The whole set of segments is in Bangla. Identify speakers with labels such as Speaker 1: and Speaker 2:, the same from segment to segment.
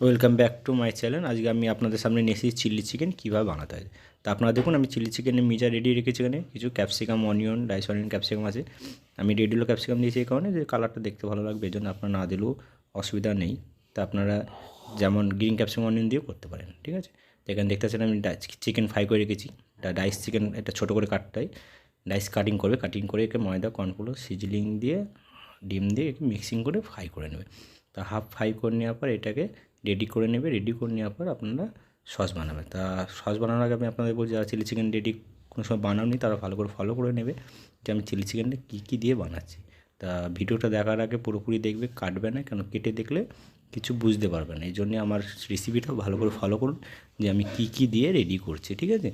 Speaker 1: Welcome back to my channel. আজকে আমি আপনাদের সামনে নিয়ে এসেছি চিলি চিকেন কীভাবে বানাতে হয়। তা আপনারা দেখুন, আমি চিলি চিকেনের মিজা রেডি রেখেছি। এখানে কিছু capsicum, onion, dice onion capsicum আছে। আমি রেড ইয়েলো ক্যাপসিকাম দিয়েছি এই কারণে যে কালারটা দেখতে ভালো লাগবে, এই জন্য আপনারা না দিলেও অসুবিধা নেই। তা আপনারা যেমন গ্রিন ক্যাপসিকাম, অনিয়ন দিয়েও করতে পারেন, ঠিক আছে। তো এখানে দেখতে পাচ্ছেন আমি চিকেন ফ্রাই করে রেখেছি। এটা ডাইস চিকেন, এটা ছোটো করে কাটতে হয়। ডাইস কাটিং করবে, কাটিং করে একে ময়দা, কর্নফ্লোর, সিজলিং দিয়ে, ডিম দিয়ে একে মিক্সিং করে ফ্রাই করে নেবে। তা হাফ ফ্রাই করে নেওয়ার পর এটাকে রেডি করে নেবে। রেডি করে নেওয়ার পর আপনারা সস বানাবে। তা সস বানানোর আগে আমি আপনাদের বলছি, যারা চিলি চিকেন রেডি কোনো সময় বানাওনি তারা ভালো করে ফলো করে নেবে যে আমি চিলি চিকেনটা কী কী দিয়ে বানাচ্ছি। তা ভিডিওটা দেখার আগে পুরোপুরি দেখবে, কাটবে না, কেন কেটে দেখলে কিছু বুঝতে পারবে না। এই জন্যে আমার রেসিপিটা ভালো করে ফলো করুন যে আমি কী কী দিয়ে রেডি করছি, ঠিক আছে।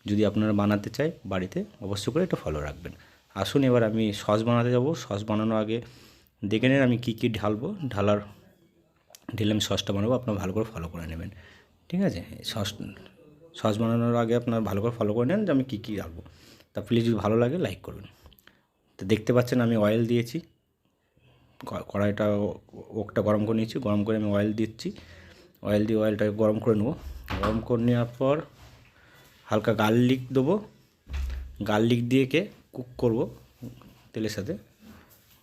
Speaker 1: যদি আপনারা বানাতে চাই বাড়িতে, অবশ্যই করে এটা ফলো রাখবেন। আসুন এবার আমি সস বানাতে যাব। সস বানানোর আগে দেখে নেন আমি কী কী ঢালবো। ঢেলে আমি সসটা বানাবো, আপনারা ভালো করে ফলো করে নেবেন, ঠিক আছে। সস বানানোর আগে আপনারা ভালো করে ফলো করে নেন যে আমি কী কী রাখবো। তা প্লিজ যদি ভালো লাগে লাইক করবেন। তো দেখতে পাচ্ছেন আমি অয়েল দিয়েছি, কড়াইটা ওকটা গরম করে নিয়েছি। গরম করে আমি অয়েল দিচ্ছি। অয়েল দিয়ে অয়েলটাকে গরম করে নেবো। গরম করে নেওয়ার পর হালকা গার্লিক দেবো। গার্লিক দিয়ে কুক করবো তেলের সাথে।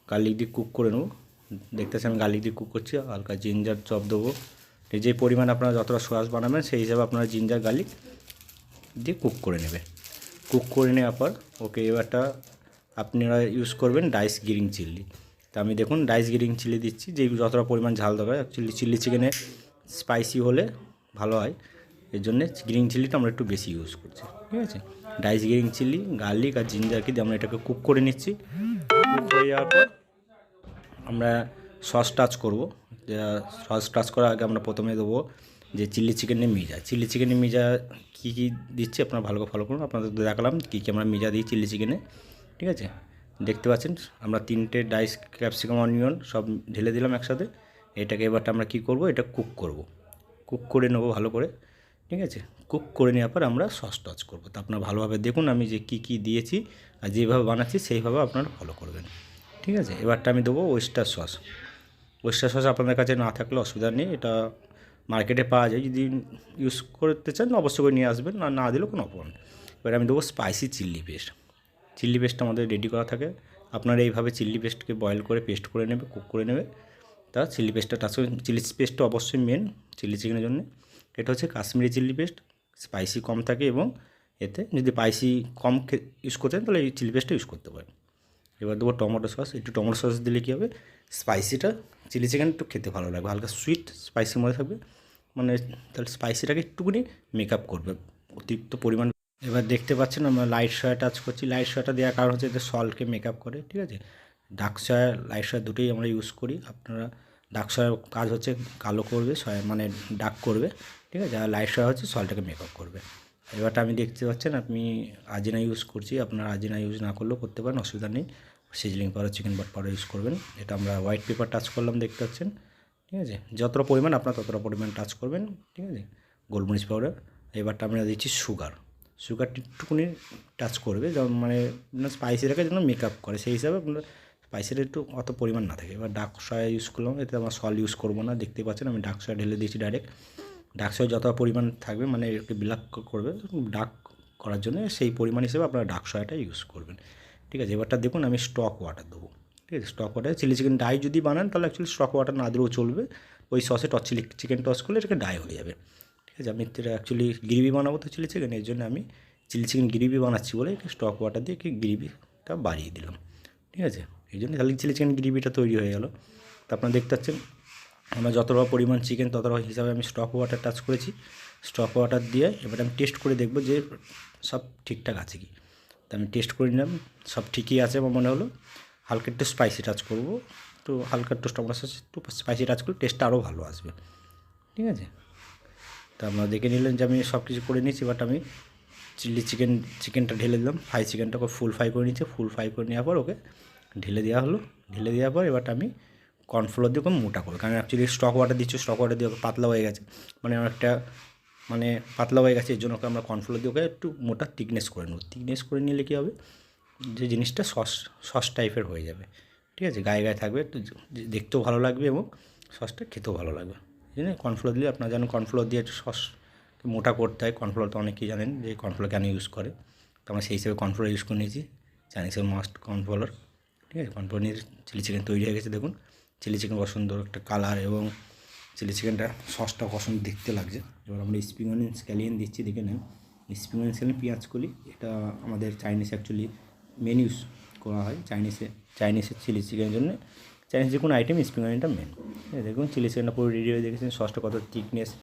Speaker 1: গার্লিক দিয়ে কুক করে নেবো। দেখতেছি আমি গার্লিক দিয়ে কুক করছি। হালকা জিঞ্জার চপ দেবো। যে পরিমাণ আপনারা যতটা সস বানাবেন সেই হিসাবে আপনারা জিঞ্জার গার্লিক দিয়ে কুক করে নেবে। কুক করে নেওয়ার পর ওকে এবারটা আপনারা ইউজ করবেন ডাইস গ্রিন চিলি। তা আমি দেখুন ডাইস গ্রিন চিলি দিচ্ছি, যে যতটা পরিমাণ ঝাল দরকার। অ্যাকচুয়ালি চিলি চিকেনে স্পাইসি হলে ভালো হয়, এর জন্যে গ্রিন চিলিটা আমরা একটু বেশি ইউজ করছি, ঠিক আছে। ডাইস গ্রিন চিলি, গার্লিক আর জিঞ্জারকে দিয়ে আমরা এটাকে কুক করে নিচ্ছি। কুক হয়ে যাওয়ার পর আমরা সস টাচ করব। সস টাচ করার আগে আমরা প্রথমে দেবো যে চিলি চিকেনের মিজা। চিলি চিকেনের মিজা কী কী দিচ্ছি আপনারা ভালো করে ফলো করুন। আপনাদের দেখালাম কী কী আমরা মিজা দিই চিলি চিকেনে, ঠিক আছে। দেখতে পাচ্ছেন আমরা 3টে ডাইস ক্যাপসিকাম, অনিয়ন সব ঢেলে দিলাম একসাথে। এটাকে এবারটা আমরা কী করব, এটা কুক করব। কুক করে নেবো ভালো করে, ঠিক আছে। কুক করে নেওয়ার পর আমরা সস টাচ করবো। তো আপনারা ভালোভাবে দেখুন আমি যে কী কী দিয়েছি আর যেভাবে বানাচ্ছি সেইভাবে আপনারা ফলো করবেন, ঠিক আছে। এবারটা আমি দেবো ওয়েস্টার সস। ওয়েস্টার সস আপনাদের কাছে না থাকলে অসুবিধা নেই, এটা মার্কেটে পাওয়া যায়। যদি ইউজ করতে চান অবশ্যই করে নিয়ে আসবেন, না দিলেও কোনো অপমান। এবার আমি দেবো স্পাইসি চিল্লি পেস্ট। চিল্লি পেস্টটা আমাদের রেডি করা থাকে। আপনারা এইভাবে চিল্লি পেস্টকে বয়েল করে পেস্ট করে নেবে, কুক করে নেবে। তা চিল্লি পেস্টটা টাচ করে, চিলি পেস্টটা অবশ্যই মেন চিলি চিকেনের জন্য। এটা হচ্ছে কাশ্মীরি চিল্লি পেস্ট, স্পাইসি কম থাকে এবং এতে যদি স্পাইসি কম ইউজ করতে চান তাহলে এই চিলি পেস্টটা ইউজ করতে পারেন। এবার দেবো টমেটো সস। একটু টমেটো সস দিলে কী হবে, স্পাইসিটা চিলি চিকেন একটু খেতে ভালো লাগবে, হালকা সুইট স্পাইসির মধ্যে থাকবে, মানে তাহলে স্পাইসিটাকে একটুখানি মেকআপ করবে অতিরিক্ত পরিমাণ। এবার দেখতে পাচ্ছেন আমরা লাইট সয়া টাচ করছি। লাইট সয়াটা দেওয়ার কারণ হচ্ছে যে সল্টকে মেকআপ করে, ঠিক আছে। ডার্ক সয়া, লাইট সয়া দুটোই আমরা ইউজ করি। আপনারা ডার্ক সয়ার কাজ হচ্ছে কালো করবে, সয়া মানে ডার্ক করবে, ঠিক আছে। আর লাইট সয়া হচ্ছে সল্টটাকে মেকআপ করবে। এবারটা আমি দেখতে পাচ্ছেন আমি আজিনা ইউজ করছি। আপনারা আজিনা ইউজ না করলেও করতে পারেন, অসুবিধা নেই। Sizzling powder, chicken but powder use করবেন। এটা আমরা হোয়াইট পেপার টাচ করলাম, দেখতে পাচ্ছেন, ঠিক আছে। যতটা পরিমাণ আপনার ততটা পরিমাণ টাচ করবেন, ঠিক আছে। গোলমরিচ পাউডার। এবারটা আমরা দিচ্ছি সুগার। সুগারটা একটুখানি টাচ করবে, যেমন মানে স্পাইসিটাকে যেন মেকআপ করে, সেই হিসাবে আপনার স্পাইসিটা একটু অত পরিমাণ না থাকে। এবার ডার্ক সয়া ইউজ করলাম, এতে আমরা সল্ট ইউজ করবো না। দেখতে পাচ্ছেন আমি ডার্ক সয়া ঢেলে দিয়েছি ডাইরেক্ট। ডার্ক সয়া যত পরিমাণ থাকবে মানে একটু ব্ল্যাক করবে, ডার্ক করার জন্য সেই পরিমাণ হিসেবে আপনারা ডার্ক সয়াটা ইউজ করবেন, ঠিক আছে। এবারটা দেখুন আমি স্টক ওয়াটার দেবো, ঠিক আছে। Stock water chilli chicken die যদি বানান তাহলে অ্যাকচুয়ালি স্টক ওয়াটার না দিলেও চলবে। ওই সসে চিলি চিকেন টস করলে এটাকে ডাই হয়ে যাবে, ঠিক আছে। আমি এটা অ্যাকচুয়ালি গ্রেভি বানাবো তো চিলি চিকেন, এর জন্য আমি চিলি চিকেন গ্রেভি বানাচ্ছি বলে স্টক ওয়াটার দিয়ে গ্রেভিটা বাড়িয়ে দিলাম, ঠিক আছে। এই জন্য তাহলে চিলি চিকেন গ্রেভিটা তৈরি হয়ে গেল। তো আপনারা দেখতে পাচ্ছেন আমরা যতটা পরিমাণ চিকেন ততটা হিসাবে আমি স্টক ওয়াটার টাচ করেছি। স্টক ওয়াটার দিয়ে এবার আমি টেস্ট করে দেখব যে সব ঠিকঠাক আছে কি। তো আমি টেস্ট করে নিলাম, সব ঠিকই আছে আমার মনে হলো। হালকা একটু স্পাইসি টাচ করবো, একটু হালকা একটু টমেটো সস একটু স্পাইসি টাচ করলে টেস্টটা আরও ভালো আসবে, ঠিক আছে। তো আপনারা দেখে নিলেন যে আমি সব কিছু করে নিয়েছি। বাট আমি চিকেনটা ঢেলে দিলাম। চিকেনটাকে ফুল ফ্রাই করে নিচ্ছি। ফুল ফ্রাই করে নেওয়ার পর ওকে ঢেলে দেওয়া হলো। ঢেলে দেওয়ার পর এবারটা আমি কর্নফ্লোর দিয়ে ওকে মোটা করবো, কারণ অ্যাকচুয়ালি স্টক ওয়াটার দিচ্ছি, স্টক ওয়াটার দিয়ে ওকে পাতলা হয়ে গেছে, মানে অনেকটা মানে পাতলা হয়ে গেছে। এর জন্য ওকে আমরা কর্নফ্লোর দিয়ে ওকে একটু মোটা থিকনেস করে নেব। থিকনেস করে নিলে কী হবে, যে জিনিসটা সস টাইপের হয়ে যাবে, ঠিক আছে। গায়ে গায়ে থাকবে, একটু দেখতেও ভালো লাগবে এবং সসটা খেতেও ভালো লাগবে। জানেন কর্নফ্লোর দিলে আপনারা জানেন কর্নফ্লোর দিয়ে একটু সস মোটা করতে হয়। কর্নফ্লোর তো অনেকেই জানেন যে কর্নফ্লোর কেন ইউজ করে, তো আমরা সেই হিসেবে কর্নফ্লোর ইউজ করে নিয়েছি। চাইনিজের মাস্ট কর্নফ্লোর, ঠিক আছে। কর্নফ্লোর নিয়ে চিলি চিকেন তৈরি হয়ে গেছে। দেখুন চিলি চিকেন কত সুন্দর একটা কালার এবং চিলি চিকেনটা সসটা কত সুন্দর দেখতে লাগছে। এবার আমরা স্প্রিং অনিয়ন স্ক্যালিয়ন দিচ্ছি, দেখে নেন স্প্রিং অনিয়ন স্ক্যালিয়ন পেঁয়াজ কলি, এটা আমাদের চাইনিজ অ্যাকচুয়ালি মেন ইউজ করা হয় চাইনিজের চিলি চিকেনের জন্য। চাইনিজ যে কোনো আইটেম স্প্রিং অনিয়নটা মেন। দেখুন চিলি চিকেনটা পুরো রেডি হয়ে দেখেছেন, সসটা কত থিকনেস